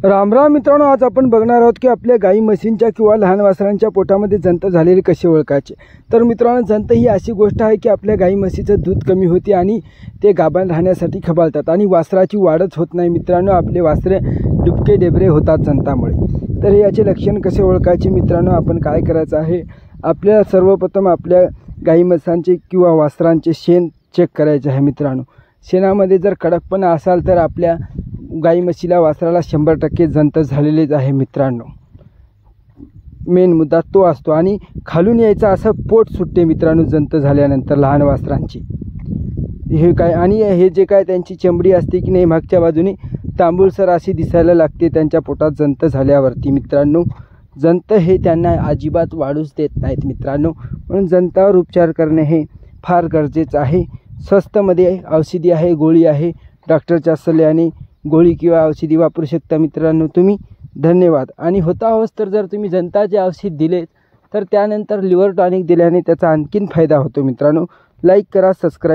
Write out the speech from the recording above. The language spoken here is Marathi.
राम राम मित्रांनो, आज आपण बघणार आहोत की आपल्या गाई म्हशींच्या किंवा लहान वासरांच्या पोटामध्ये जंत झालेले कसे ओळखायचे। तर मित्रांनो, जंत ही अशी गोष्ट आहे की आपल्या गाई म्हशीचं दूध कमी होते आणि ते गाभण राहण्यासाठी खबाळतात आणि वासराची वाढच होत नाही। मित्रांनो, आपले वासरे डुबके डेबरे होतात जंतामुळे। तर याचे लक्षण कसे ओळखायचे मित्रांनो, आपण काय करायचं आहे, आपल्याला सर्वप्रथम आपल्या गाई म्हसांचे किंवा वासरांचे शेण चेक करायचे आहे। मित्रांनो, शेणामध्ये जर कडकपणा असाल तर आपल्या गाई म्हशीला वासराला 100% जंत झालेलेच आहे। मित्रांनो, मेन मुद्दा तो असतो आणि खालून यायचा असं पोट सुटते मित्रांनो जंत झाल्यानंतर लहान वासरांची। हे काय आणि हे जे काय त्यांची चमडी असते की नाही मागच्या बाजूने तांबूळसर अशी दिसायला लागते त्यांच्या पोटात जंत झाल्यावरती। मित्रांनो, जंत हे त्यांना अजिबात वाढूच देत नाहीत मित्रांनो, म्हणून जंतावर उपचार करणे हे फार गरजेचं आहे। स्वस्तमध्ये औषधी आहे, गोळी आहे, डॉक्टरच्या सल्ल्याने गोळी किंवा औषधी वापरू शकता मित्रांनो तुम्ही। धन्यवाद। आणि होता हवंच तर जर तुम्ही जंताचे औषध दिले तर त्यानंतर लिव्हर टॉनिक दिल्याने त्याचा आणखीन फायदा होतो मित्रांनो। लाईक करा, सबस्क्राईब